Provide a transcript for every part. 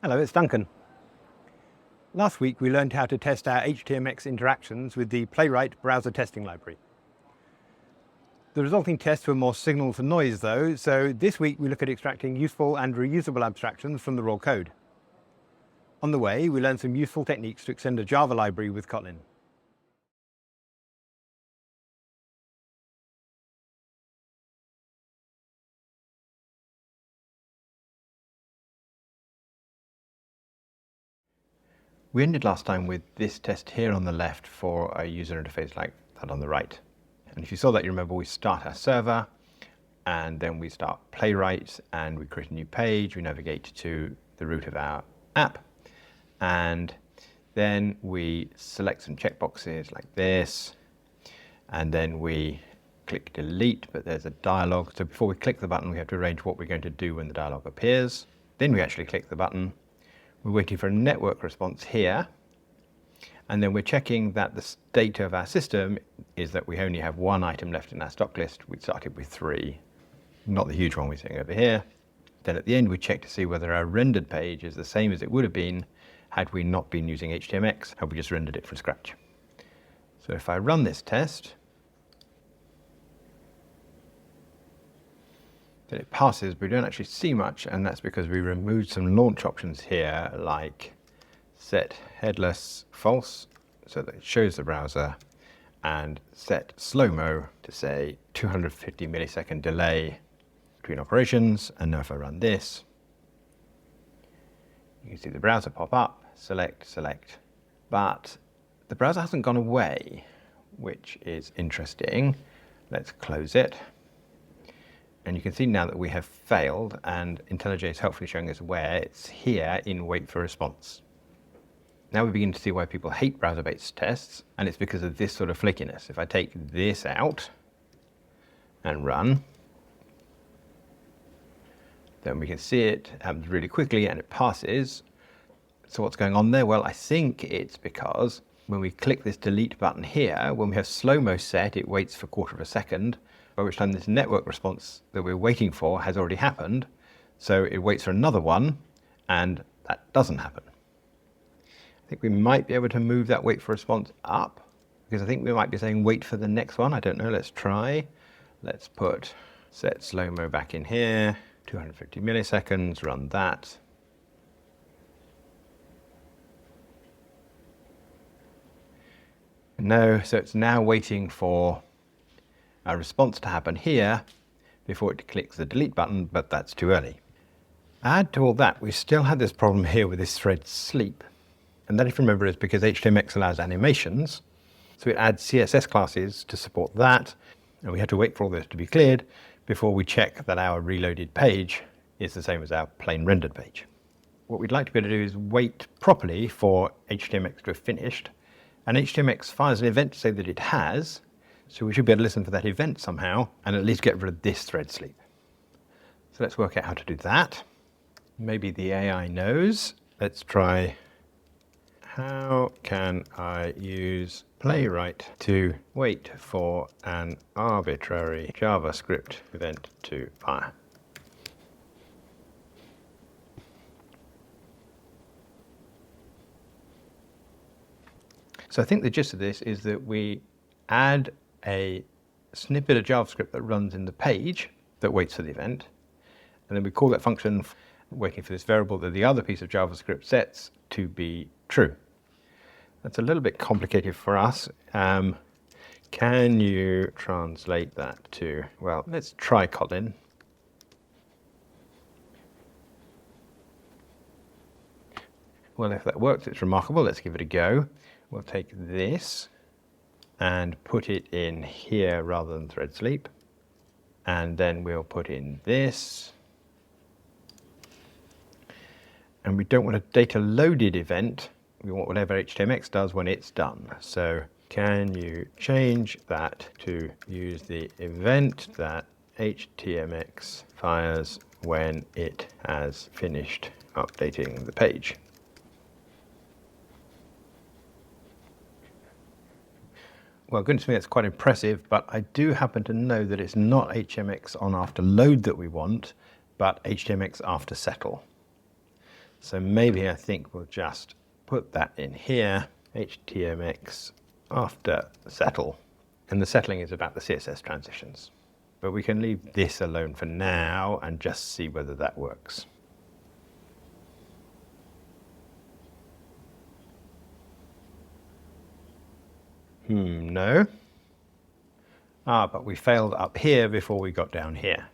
Hello, it's Duncan. Last week we learned how to test our HTMX interactions with the Playwright browser testing library. The resulting tests were more signal to noise though, so this week we look at extracting useful and reusable abstractions from the raw code. On the way, we learned some useful techniques to extend a Java library with Kotlin. We ended last time with this test here on the left for a user interface like that on the right. And if you saw that, you remember we start our server, and then we start Playwright, and we create a new page, we navigate to the root of our app, and then we select some checkboxes like this, and then we click delete, but there's a dialog. So before we click the button, we have to arrange what we're going to do when the dialog appears. Then we actually click the button. We're waiting for a network response here, and then we're checking that the state of our system is that we only have one item left in our stock list. We started with 3, not the huge one we're seeing over here. Then at the end we check to see whether our rendered page is the same as it would have been had we not been using HTMX, had we just rendered it from scratch. So if I run this test, then it passes, but we don't actually see much, and that's because we removed some launch options here, like set headless false, so that it shows the browser, and set slow-mo to say 250 millisecond delay between operations. And now if I run this, you can see the browser pop up, select, but the browser hasn't gone away, which is interesting. Let's close it. And you can see now that we have failed, and IntelliJ is helpfully showing us where. It's here in wait for response. Now we begin to see why people hate browser-based tests, and it's because of this sort of flakiness. If I take this out and run, then we can see it happens really quickly and it passes. So what's going on there? Well, I think it's because when we click this delete button here, when we have slow-mo set, it waits for 1/4 of a second, by which time this network response that we're waiting for has already happened. So it waits for another one, and that doesn't happen. I think we might be able to move that wait for response up, because I think we might be saying wait for the next one. I don't know, let's try. Let's put set slow-mo back in here, 250 milliseconds, run that. No, so it's now waiting for a response to happen here before it clicks the delete button, but that's too early. Add to all that, we still had this problem here with this Thread.sleep. And that, if you remember, is because HTMX allows animations. So it adds CSS classes to support that. And we had to wait for all this to be cleared before we check that our reloaded page is the same as our plain rendered page. What we'd like to be able to do is wait properly for HTMX to have finished. And HTMX fires an event to say that it has. So we should be able to listen for that event somehow and at least get rid of this Thread.sleep. So let's work out how to do that. Maybe the AI knows. Let's try, how can I use Playwright to wait for an arbitrary JavaScript event to fire? So I think the gist of this is that we add a snippet of JavaScript that runs in the page that waits for the event, and then we call that function waiting for this variable that the other piece of JavaScript sets to be true. That's a little bit complicated for us. Can you translate that to, well, let's try Kotlin. Well, if that works, it's remarkable. Let's give it a go. We'll take this and put it in here rather than Thread.sleep. And then we'll put in this. And we don't want a data loaded event. We want whatever HTMX does when it's done. So can you change that to use the event that HTMX fires when it has finished updating the page? Well, goodness me, that's quite impressive, but I do happen to know that it's not HTMX on after load that we want, but HTMX after settle. So maybe I think we'll just put that in here, htmx after settle. And the settling is about the CSS transitions. But we can leave this alone for now and just see whether that works. No. But we failed up here before we got down here.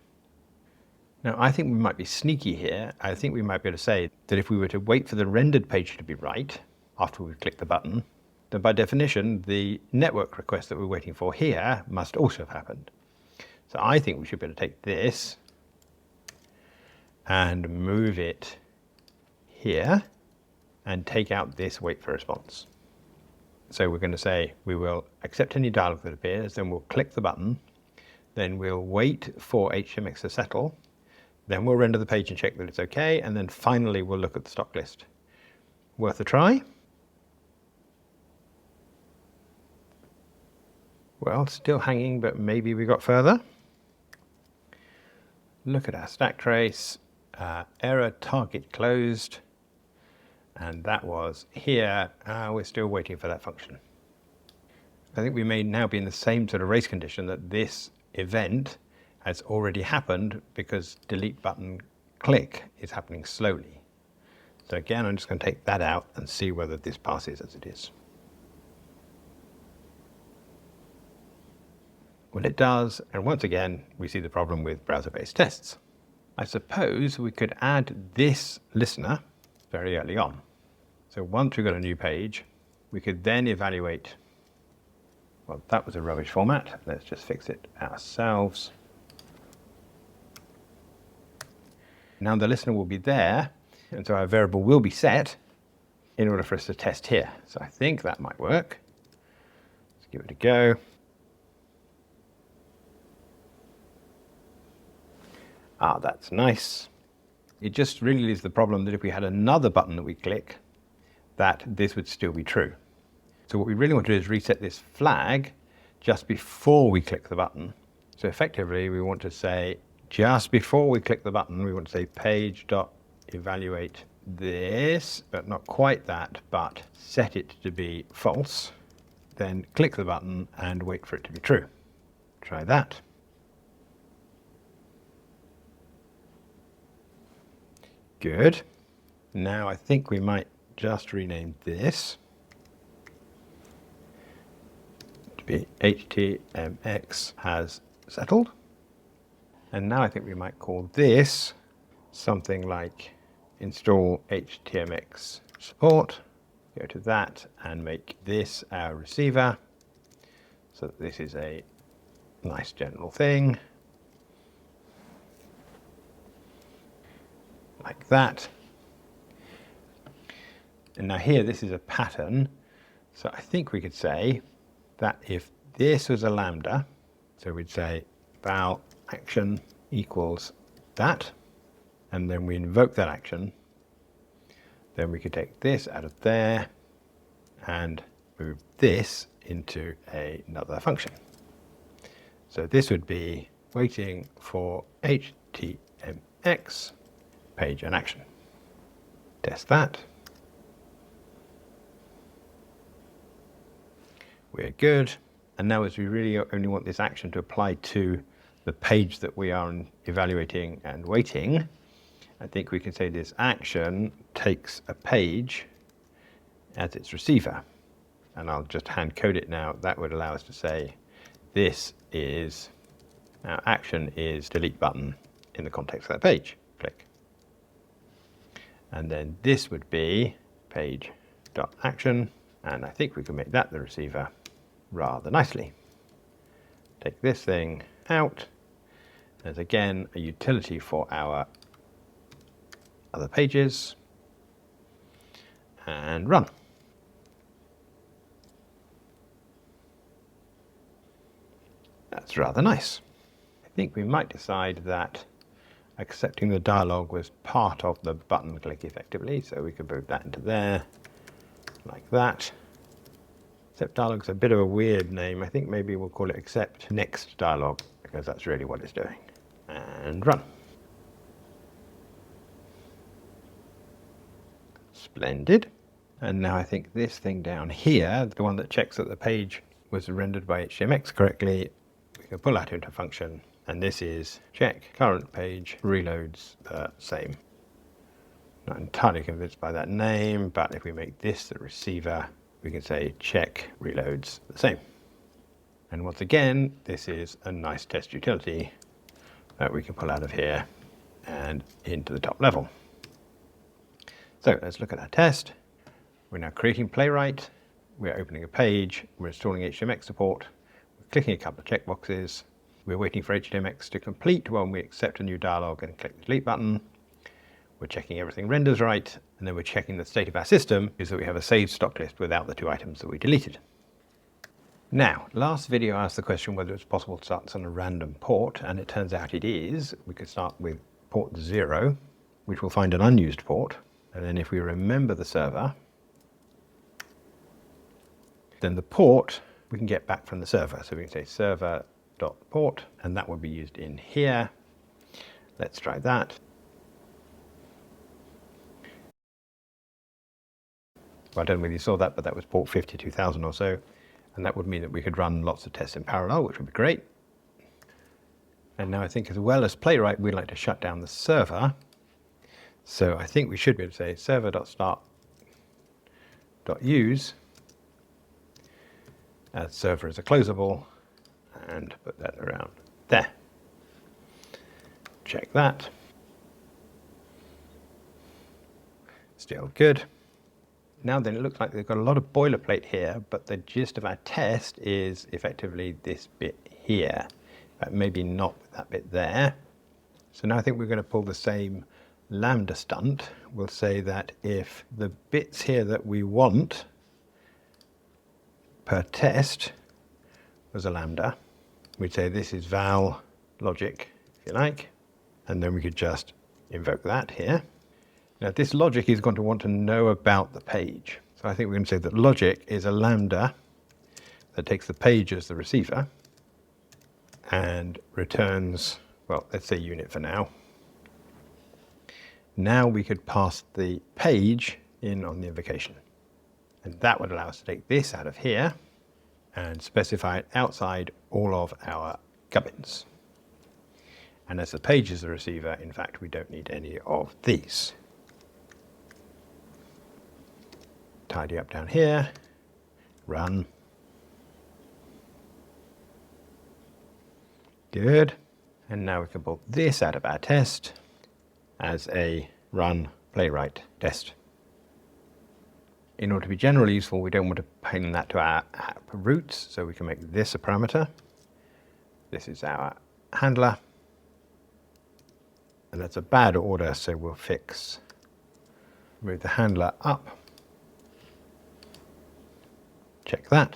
Now, I think we might be sneaky here. I think we might be able to say that if we were to wait for the rendered page to be right after we click the button, then by definition, the network request that we're waiting for here must also have happened. So I think we should be able to take this and move it here and take out this wait for response. So we're going to say we will accept any dialog that appears, then we'll click the button, then we'll wait for htmx to settle, then we'll render the page and check that it's okay, and then finally we'll look at the stock list. Worth a try? Well, still hanging, but maybe we got further. Look at our stack trace, error target closed. And that was here. We're still waiting for that function. I think we may now be in the same sort of race condition that this event has already happened because delete button click is happening slowly. So again, I'm just going to take that out and see whether this passes as it is. Well, it does. And once again, we see the problem with browser-based tests. I suppose we could add this listener very early on. So once we've got a new page, we could then evaluate, well, that was a rubbish format. Let's just fix it ourselves. Now the listener will be there, and so our variable will be set in order for us to test here. So I think that might work. Let's give it a go. That's nice. It just really leaves the problem that if we had another button that we click, that this would still be true. So what we really want to do is reset this flag just before we click the button. So effectively, we want to say, just before we click the button, we want to say page.evaluate this, but not quite that, but set it to be false. Then click the button and wait for it to be true. Try that. Good. Now I think we might just rename this to be htmx has settled. And now I think we might call this something like install htmx support. Go to that and make this our receiver so that this is a nice general thing. Like that. And now here, this is a pattern. So I think we could say that if this was a lambda, so we'd say val action equals that, and then we invoke that action, then we could take this out of there and move this into another function. So this would be waiting for htmx page and action. Test that. We're good. And now as we really only want this action to apply to the page that we are evaluating and waiting, I think we can say this action takes a page as its receiver. And I'll just hand code it now. That would allow us to say this is, our action is delete button in the context of that page. Click. And then this would be page.action. And I think we can make that the receiver rather nicely. Take this thing out. There's again a utility for our other pages. And run. That's rather nice. I think we might decide that accepting the dialog was part of the button click effectively, so we could move that into there, like that. Accept dialog's a bit of a weird name. I think maybe we'll call it accept next dialog, because that's really what it's doing. And run. Splendid. And now I think this thing down here, the one that checks that the page was rendered by HTMX correctly, we can pull that into a function. And this is check current page reloads the same. Not entirely convinced by that name, but if we make this the receiver, we can say check reloads the same. And once again, this is a nice test utility that we can pull out of here and into the top level. So let's look at our test. We're now creating Playwright. We're opening a page. We're installing HTMX support. We're clicking a couple of checkboxes. We're waiting for HTMX to complete when we accept a new dialog and click the delete button. We're checking everything renders right, and then we're checking the state of our system is that we have a saved stock list without the 2 items that we deleted. Now, last video asked the question whether it's possible to start on a random port, and it turns out it is. We could start with port 0, which will find an unused port, and then if we remember the server, then the port we can get back from the server. So we can say server.port, and that will be used in here. Let's try that. Well, I don't know whether you saw that, but that was port 52,000 or so. And that would mean that we could run lots of tests in parallel, which would be great. And now I think as well as Playwright, we'd like to shut down the server. So I think we should be able to say server.start.use as server is a closable, and put that around there. Check that. Still good. Now then, it looks like they've got a lot of boilerplate here, but the gist of our test is effectively this bit here. Maybe not that bit there. So now I think we're going to pull the same lambda stunt. We'll say that if the bits here that we want per test was a lambda, we'd say this is val logic, if you like, and then we could just invoke that here. Now this logic is going to want to know about the page. So I think we're going to say that logic is a lambda that takes the page as the receiver and returns, well, let's say unit for now. Now we could pass the page in on the invocation. And that would allow us to take this out of here and specify it outside all of our gubbins. And as the page is the receiver, in fact, we don't need any of these. Tidy up down here, run. Good. And now we can pull this out of our test as a run Playwright test. In order to be generally useful, we don't want to ping that to our app roots, so we can make this a parameter. This is our handler. And that's a bad order, so we'll move the handler up. Check that.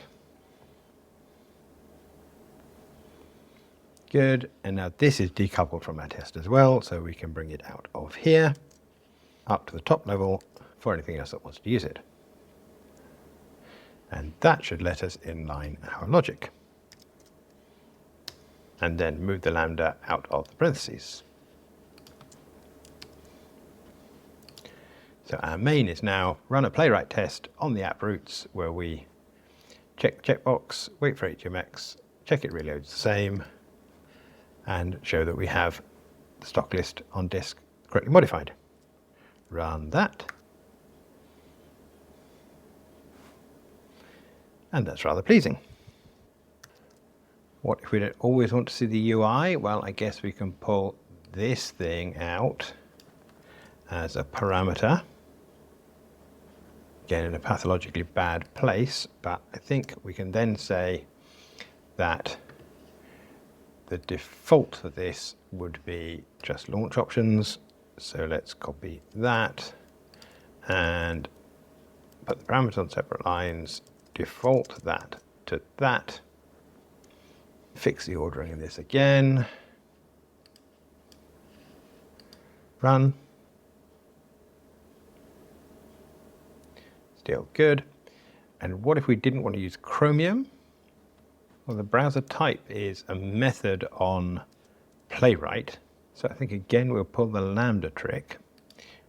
Good. And now this is decoupled from our test as well, so we can bring it out of here up to the top level for anything else that wants to use it. And that should let us inline our logic. And then move the lambda out of the parentheses. So our main is now run a Playwright test on the app roots where we check the checkbox, wait for HTMX, check it reloads the same, and show that we have the stock list on disk correctly modified. Run that. And that's rather pleasing. What if we don't always want to see the UI? Well, I guess we can pull this thing out as a parameter. Again, in a pathologically bad place, but I think we can then say that the default for this would be just launch options. So let's copy that and put the parameters on separate lines, default that to that, fix the ordering of this again, run. Still good. And what if we didn't want to use Chromium? Well, the browser type is a method on Playwright. So I think again we'll pull the lambda trick.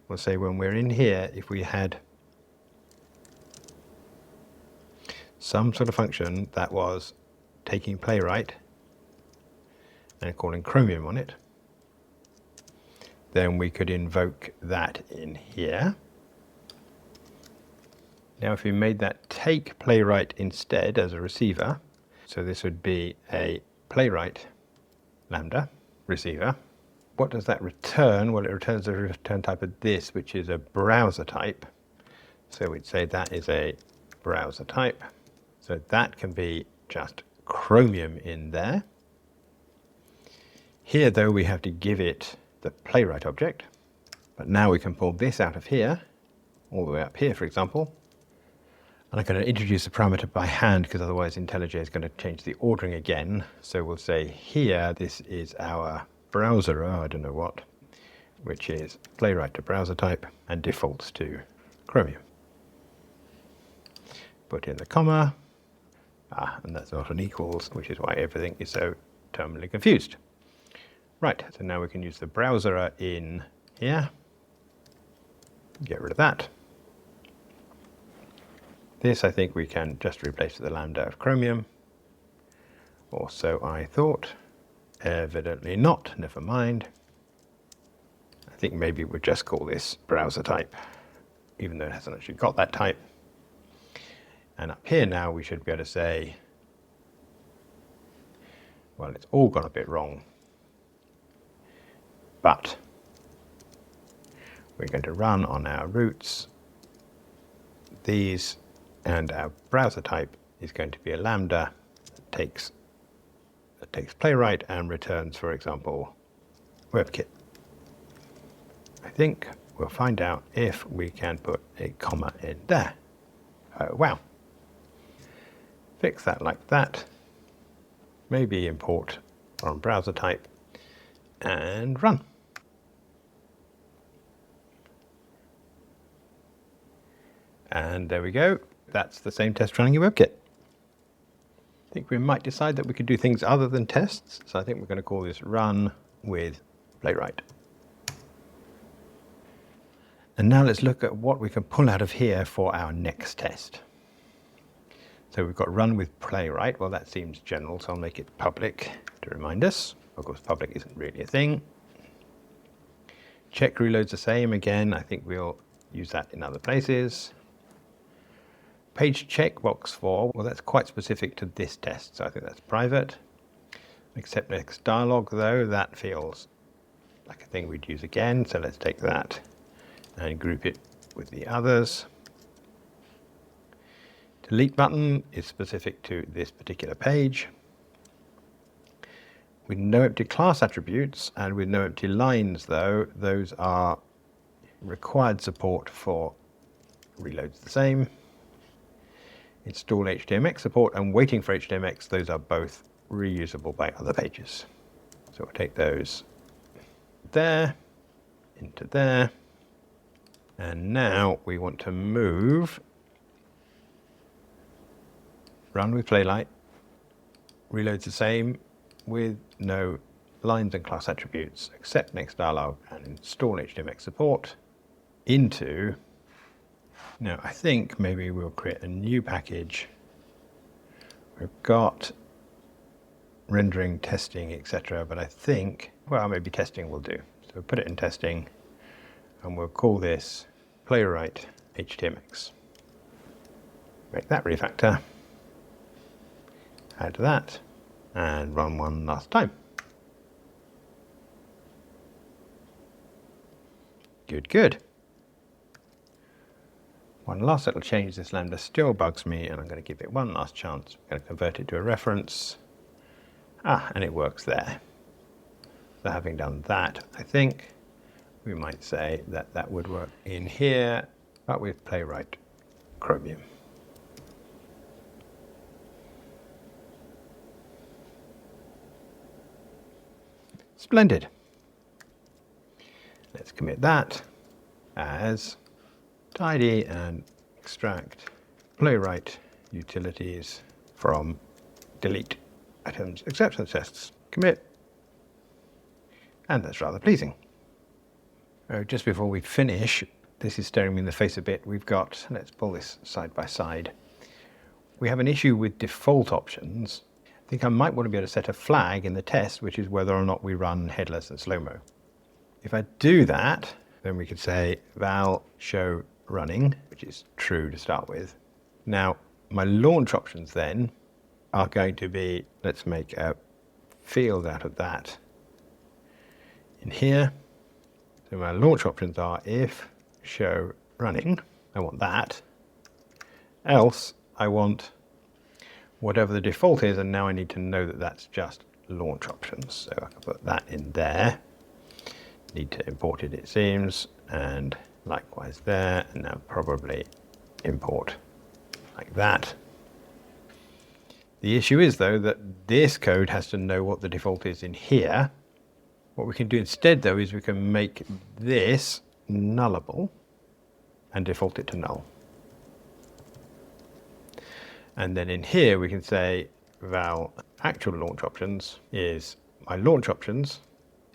We'll say when we're in here, if we had some sort of function that was taking playwright and calling Chromium on it, then we could invoke that in here. Now if we made that take playwright instead as a receiver, so this would be a playwright lambda receiver. What does that return? Well, it returns a return type of this, which is a browser type. So we'd say that is a browser type. So that can be just Chromium in there. Here, though, we have to give it the playwright object. But now we can pull this out of here, all the way up here, for example. And I'm going to introduce the parameter by hand, because otherwise IntelliJ is going to change the ordering again. So we'll say here, this is our browser, I don't know what, which is playwright to browser type and defaults to Chromium. Put in the comma, and that's not an equals, which is why everything is so terminally confused. Right, so now we can use the browser in here. Get rid of that. This I think we can just replace with the lambda of Chromium, or so I thought. Evidently not, never mind. I think maybe we'll just call this browser type, even though it hasn't actually got that type. And up here now we should be able to say, well, it's all gone a bit wrong, but we're going to run on our roots these, and our browser type is going to be a lambda that takes playwright and returns, for example, WebKit. I think we'll find out if we can put a comma in there. Oh, wow. Fix that like that. Maybe import from browser type and run. And there we go. That's the same test running in WebKit. I think we might decide that we could do things other than tests. So I think we're going to call this run with playwright. And now let's look at what we can pull out of here for our next test. So we've got run with playwright. Well, that seems general, so I'll make it public to remind us. Of course, public isn't really a thing. Check reloads the same. Again, I think we'll use that in other places. Page checkbox for, well, that's quite specific to this test, so I think that's private. Accept next dialog, though, that feels like a thing we'd use again, so let's take that and group it with the others. Delete button is specific to this particular page. With no empty class attributes and with no empty lines, though, those are required support for reloads the same. Install HTMX support and waiting for HTMX, those are both reusable by other pages. So we'll take those there, into there, and now we want to move run with playwright, reloads the same with no lines and class attributes, accept next dialog and install HTMX support into. Now, I think maybe we'll create a new package. We've got rendering, testing, etc. But I think, well, maybe testing will do. So we'll put it in testing, and we'll call this playwright HTMX. Make that refactor. Add that, and run one last time. Good, good. One last little change. This lambda still bugs me, and I'm going to give it one last chance. I'm going to convert it to a reference. And it works there. So having done that, I think we might say that that would work in here, but with playwright Chromium. Splendid. Let's commit that as tidy and extract playwright utilities from delete items acceptance tests. Commit. And that's rather pleasing. Just before we finish, this is staring me in the face a bit. We've got, let's pull this side by side. we have an issue with default options. I think I might want to be able to set a flag in the test, which is whether or not we run headless and slow-mo. If I do that, then we could say val show running, which is true to start with. Now, my launch options then are going to be, let's make a field out of that in here. So my launch options are if show running, I want that. Else, I want whatever the default is, and now I need to know that that's just launch options. So I can put that in there. Need to import it, it seems, and likewise there, and now probably import like that. The issue is, though, that this code has to know what the default is in here. What we can do instead, though, is we can make this nullable and default it to null. And then in here, we can say val actual launch options is my launch options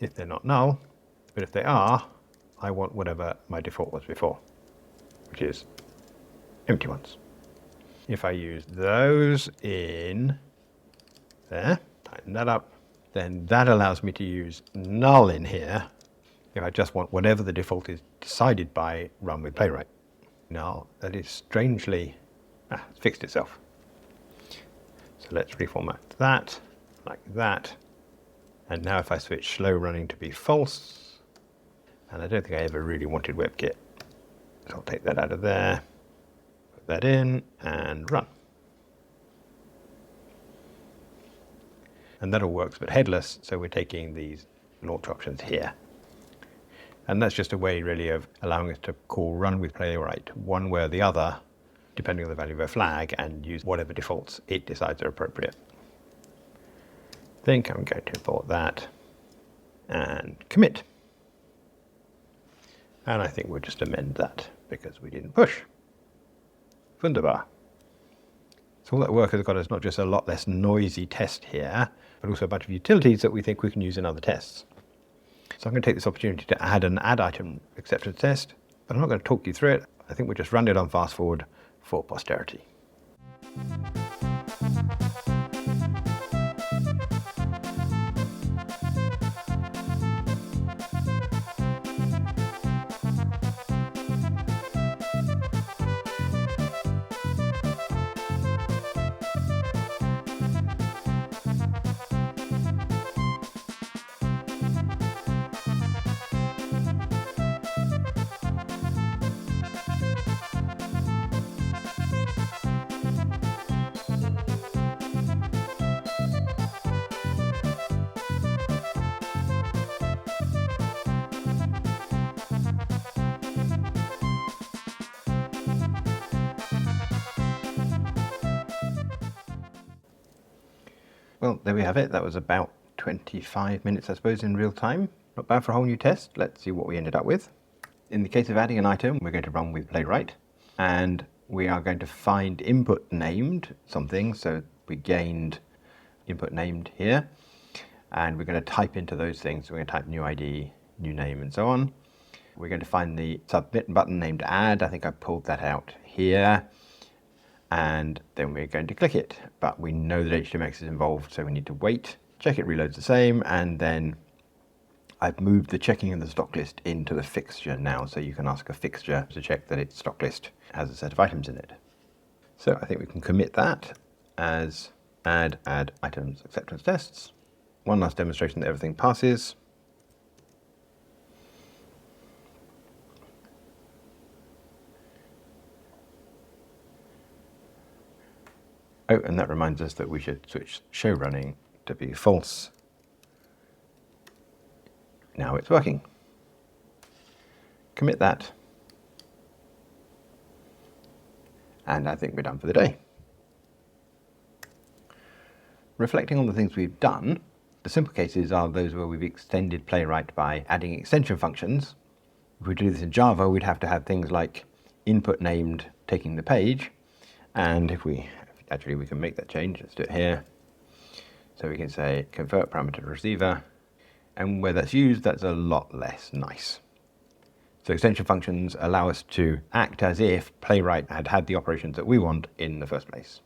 if they're not null, but if they are, I want whatever my default was before, which is empty ones. If I use those in there, tighten that up, then that allows me to use null in here if I just want whatever the default is decided by run with playwright. Now, that is strangely, it's fixed itself. So let's reformat that, like that. And now if I switch slow running to be false, and I don't think I ever really wanted WebKit, so I'll take that out of there, put that in, and run. And that all works, but headless, so we're taking these launch options here. And that's just a way, really, of allowing us to call run with playwright one way or the other, depending on the value of a flag, and use whatever defaults it decides are appropriate. I think I'm going to import that and commit. And I think we'll just amend that because we didn't push. Wunderbar. So all that work has got us not just a lot less noisy test here, but also a bunch of utilities that we think we can use in other tests. So I'm going to take this opportunity to add an add item acceptance test, but I'm not going to talk you through it. I think we'll just run it on fast forward for posterity. Well, there we have it. That was about 25 minutes, I suppose, in real time. Not bad for a whole new test. Let's see what we ended up with. In the case of adding an item, we're going to run with playwright, and we are going to find input named something. So we gained input named here, and we're going to type into those things. So we're going to type new ID, new name, and so on. We're going to find the submit button named add. I think I pulled that out here. And then we're going to click it, but we know that HTMX is involved, so we need to wait, check it reloads the same, and then I've moved the checking of the stock list into the fixture now, so you can ask a fixture to check that its stock list has a set of items in it. So I think we can commit that as add items acceptance tests. One last demonstration that everything passes. Oh, and that reminds us that we should switch show running to be false. Now it's working. Commit that. And I think we're done for the day. Reflecting on the things we've done, the simple cases are those where we've extended playwright by adding extension functions. If we do this in Java, we'd have to have things like input named taking the page. And if we actually, we can make that change. Let's do it here. So we can say convert parameter to receiver. And where that's used, that's a lot less nice. So extension functions allow us to act as if playwright had had the operations that we want in the first place.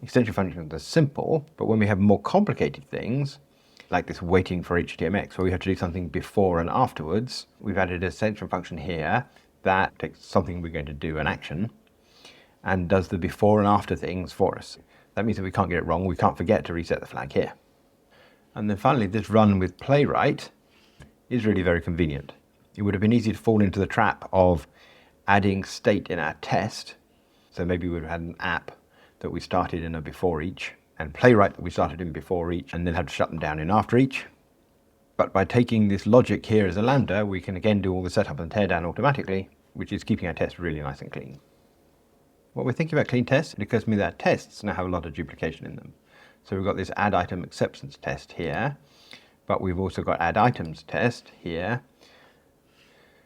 Extension functions are simple, but when we have more complicated things, like this waiting for HTMX, where we have to do something before and afterwards, we've added an extension function here that takes something we're going to do, an action, and does the before and after things for us. That means that we can't get it wrong. We can't forget to reset the flag here. And then finally, this run with playwright is really very convenient. It would have been easy to fall into the trap of adding state in our test. So maybe we would have had an app that we started in a before each, and playwright that we started in before each, and then had to shut them down in after each. But by taking this logic here as a lambda, we can again do all the setup and teardown automatically, which is keeping our test really nice and clean. When we're thinking about clean tests, it occurs to me that tests now have a lot of duplication in them. So we've got this add item acceptance test here, but we've also got add items test here.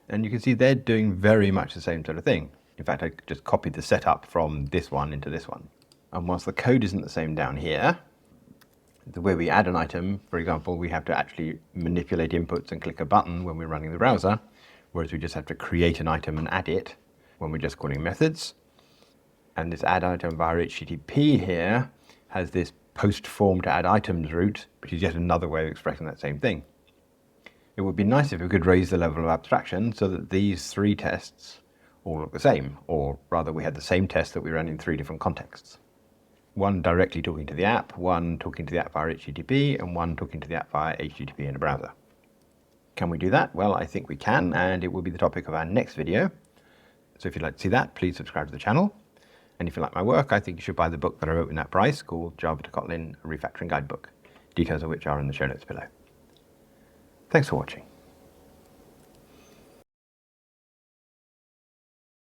And you can see they're doing very much the same sort of thing. In fact, I just copied the setup from this one into this one. And whilst the code isn't the same down here, the way we add an item, for example, we have to actually manipulate inputs and click a button when we're running the browser, whereas we just have to create an item and add it when we're just calling methods. And this add item via HTTP here has this post form to add items route, which is yet another way of expressing that same thing. It would be nice if we could raise the level of abstraction so that these three tests all look the same, or rather we had the same test that we ran in three different contexts. One directly talking to the app, one talking to the app via HTTP, and one talking to the app via HTTP in a browser. Can we do that? Well, I think we can, and it will be the topic of our next video. So if you'd like to see that, please subscribe to the channel. And if you like my work, I think you should buy the book that I wrote in that price called Java to Kotlin, a Refactoring Guidebook, details of which are in the show notes below. Thanks for watching.